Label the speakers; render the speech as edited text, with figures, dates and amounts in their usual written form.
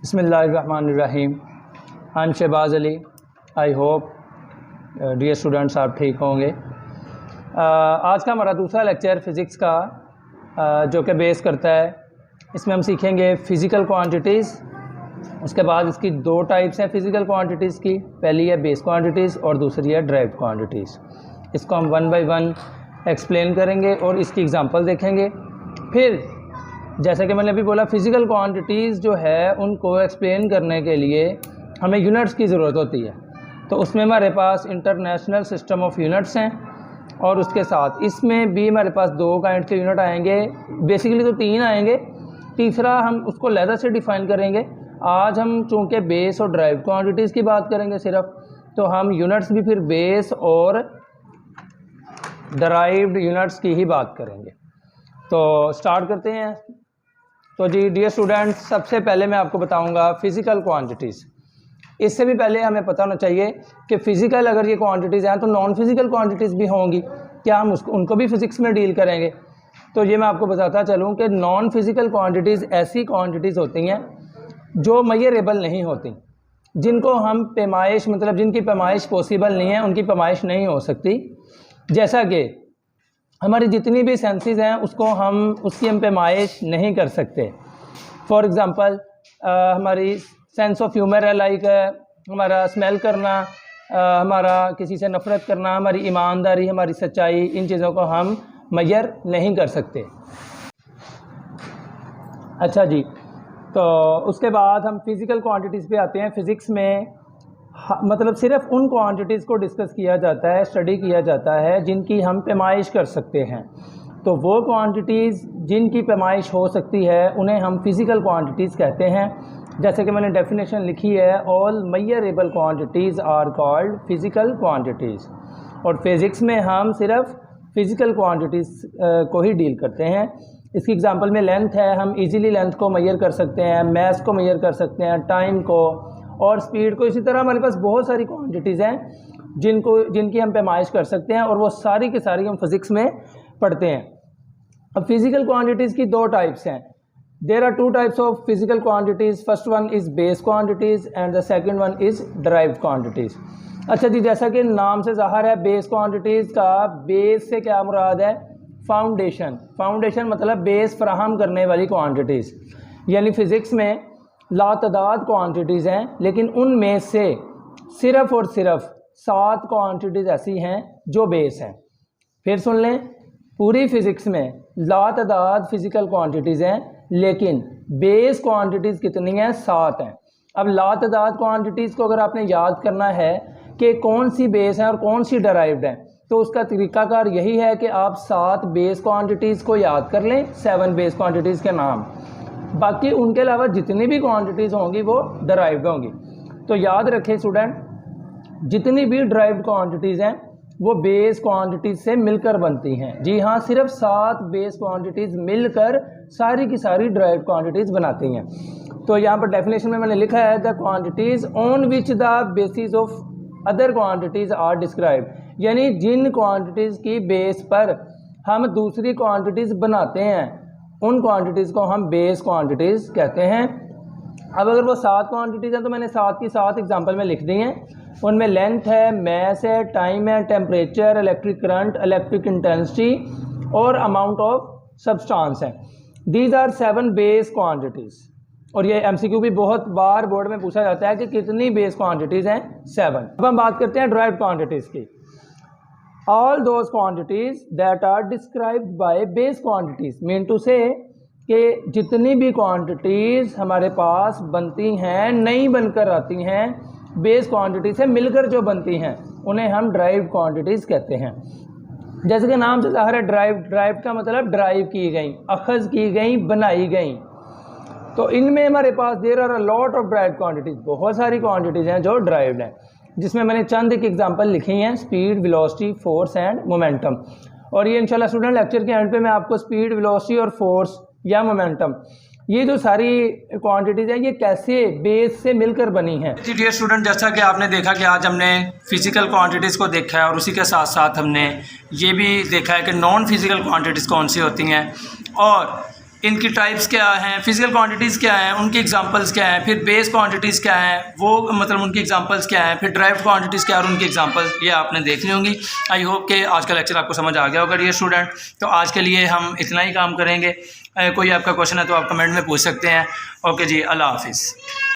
Speaker 1: बिस्मिल्लाहिर्रहमानिर्रहीम। I am Shahbaz Ali. I hope dear students आप ठीक होंगे। आज का हमारा दूसरा लेक्चर फ़िज़िक्स का जो कि बेस करता है, इसमें हम सीखेंगे फ़िज़िकल क्वांटिटीज़। उसके बाद इसकी दो टाइप्स हैं फ़िज़िकल क्वांटिटीज़ की, पहली है बेस क्वांटिटीज़ और दूसरी है ड्राइव्ड क्वांटिटीज़। इसको हम वन बाय वन एक्सप्लेन करेंगे और इसकी एग्ज़ाम्पल देखेंगे। फिर जैसे कि मैंने अभी बोला, फ़िज़िकल क्वांटिटीज़ जो है उनको एक्सप्लेन करने के लिए हमें यूनिट्स की ज़रूरत होती है। तो उसमें हमारे पास इंटरनेशनल सिस्टम ऑफ यूनिट्स हैं और उसके साथ इसमें भी हमारे पास दो काइंड के यूनिट आएंगे। बेसिकली तो तीन आएंगे, तीसरा हम उसको लहदा से डिफ़ाइन करेंगे। आज हम चूँकि बेस और ड्राइव क्वांटिटीज़ की बात करेंगे सिर्फ, तो हम यूनिट्स भी फिर बेस और डराइव्ड यूनिट्स की ही बात करेंगे। तो स्टार्ट करते हैं। तो जी डियर स्टूडेंट्स, सबसे पहले मैं आपको बताऊंगा फ़िज़िकल क्वांटिटीज़। इससे भी पहले हमें पता होना चाहिए कि फ़िज़िकल अगर ये क्वांटिटीज़ हैं तो नॉन फिज़िकल क्वांटिटीज़ भी होंगी, क्या हम उनको भी फ़िज़िक्स में डील करेंगे। तो ये मैं आपको बताता चलूँ कि नॉन फिज़िकल क्वांटिटीज़ ऐसी क्वांटिटीज़ होती हैं जो मेजरेबल नहीं होती, जिनको हम पैमाइश मतलब जिनकी पैमाइश पॉसिबल नहीं है, उनकी पैमाइश नहीं हो सकती। जैसा कि हमारी जितनी भी सेंसेस हैं उसकी हम पैमाइश नहीं कर सकते। फॉर एग्ज़ाम्पल हमारी सेंस ऑफ ह्यूमर है, लाइक हमारा स्मेल करना, हमारा किसी से नफ़रत करना, हमारी ईमानदारी, हमारी सच्चाई, इन चीज़ों को हम मेजर नहीं कर सकते। अच्छा जी, तो उसके बाद हम फ़िज़िकल क्वांटिटीज़ पे आते हैं। फ़िज़िक्स में मतलब सिर्फ उन क्वांटिटीज़ को डिस्कस किया जाता है, स्टडी किया जाता है जिनकी हम पैमाइश कर सकते हैं। तो वो क्वांटिटीज़ जिनकी पैमाइश हो सकती है उन्हें हम फ़िज़िकल क्वांटिटीज़ कहते हैं। जैसे कि मैंने डेफिनेशन लिखी है, all measurable quantities are called physical quantities. और फिज़िक्स में हम सिर्फ फ़िज़िकल क्वांटिटीज़ को ही डील करते हैं। इसकी एग्जांपल में लेंथ है, हम इजीली लेंथ को मेजर कर सकते हैं, मैस को मेजर कर सकते हैं, टाइम को और स्पीड को। इसी तरह हमारे पास बहुत सारी क्वांटिटीज़ हैं जिनकी हम पैमाइश कर सकते हैं और वो सारी की सारी हम फिज़िक्स में पढ़ते हैं। अब फिज़िकल क्वांटिटीज़ की दो टाइप्स हैं। There are two types of physical quantities. First one is base quantities and the second one is derived quantities. अच्छा जी, जैसा कि नाम से ज़ाहिर है, बेस क्वांटिटीज़ का बेस से क्या मुराद है? फाउंडेशन। फाउंडेशन मतलब बेस फराहम करने वाली क्वांटिटीज़। यानी फ़िज़िक्स में लातादाद क्वांटिटीज़ हैं, लेकिन उनमें से सिर्फ़ और सिर्फ 7 क्वांटिटीज़ ऐसी हैं जो बेस हैं। फिर सुन लें, पूरी फ़िज़िक्स में लातादाद फ़िज़िकल क्वांटिटीज़ हैं, लेकिन बेस क्वांटिटीज़ कितनी हैं? 7 हैं। अब लातादाद क्वांटिटीज़ को अगर आपने याद करना है कि कौन सी बेस हैं और कौन सी डराइव्ड हैं, तो उसका तरीक़ाकार यही है कि आप 7 बेस क्वांटिटीज़ को याद कर लें, 7 बेस क्वांटिटीज़ के नाम। बाकी उनके अलावा जितनी भी क्वांटिटीज़ होंगी वो डराइव्ड होंगी। तो याद रखें स्टूडेंट, जितनी भी डराइव्ड क्वांटिटीज़ हैं वो बेस क्वांटिटीज़ से मिलकर बनती हैं। जी हाँ, सिर्फ 7 बेस क्वांटिटीज़ मिलकर सारी की सारी डराइव्ड क्वांटिटीज़ बनाती हैं। तो यहाँ पर डेफिनेशन में मैंने लिखा है, the quantities on which the basis of other quantities are described. यानी जिन क्वांटिटीज़ की बेस पर हम दूसरी क्वांटिटीज़ बनाते हैं, उन क्वांटिटीज़ को हम बेस क्वांटिटीज़ कहते हैं। अब अगर वो 7 क्वांटिटीज़ हैं तो मैंने 7 की 7 एग्जांपल में लिख दी हैं। उनमें लेंथ है, मैस है, टाइम है, temperature, electric current, electric intensity और अमाउंट ऑफ सब्सटेंस है। These are 7 base quantities. और ये MCQ भी बहुत बार बोर्ड में पूछा जाता है कि कितनी बेस क्वांटिटीज़ हैं? 7। अब हम बात करते हैं ड्राइव्ड क्वांटिटीज़ की। All those quantities that are described by base quantities mean to say कि जितनी भी क्वांटिटीज़ हमारे पास बनती हैं, नई बनकर आती हैं, बेस क्वांटिटी से मिलकर जो बनती हैं, उन्हें हम ड्राइव्ड क्वांटिटीज़ कहते हैं। जैसे कि नाम से ज़ाहिर है, ड्राइव का मतलब ड्राइव की गई, अखज़ की गई, बनाई गई। तो इनमें हमारे पास there are a lot of derived quantities, बहुत सारी क्वांटिटीज़ हैं जो ड्राइव्ड हैं, जिसमें मैंने चंद एक एग्जांपल लिखी हैं, speed, velocity, force and momentum. और ये इंशाल्लाह स्टूडेंट लेक्चर के एंड पे मैं आपको स्पीड, वेलोसिटी और फोर्स या मोमेंटम, ये जो सारी क्वांटिटीज़ हैं, ये कैसे बेस से मिलकर बनी हैं। डियर स्टूडेंट, जैसा कि आपने देखा कि आज हमने फ़िज़िकल क्वांटिटीज़ को देखा है और उसी के साथ साथ हमने ये भी देखा है कि नॉन फिज़िकल क्वांटिटीज़ कौन सी होती हैं। और इनकी टाइप्स क्या हैं, फिजिकल क्वांटिटीज़ क्या हैं, उनकी एग्जांपल्स क्या हैं, फिर बेस क्वांटिटीज़ क्या हैं, वो मतलब उनकी एग्जांपल्स क्या हैं, फिर ड्राइव्ड क्वांटिटीज़ क्या हैं और उनकी एग्जांपल्स, ये आपने देख ली होंगी। आई होप कि आज का लेक्चर आपको समझ आ गया होगा डियर स्टूडेंट। तो आज के लिए हम इतना ही काम करेंगे। कोई आपका क्वेश्चन है तो आप कमेंट में पूछ सकते हैं। ओके जी, अल्लाह हाफिज़।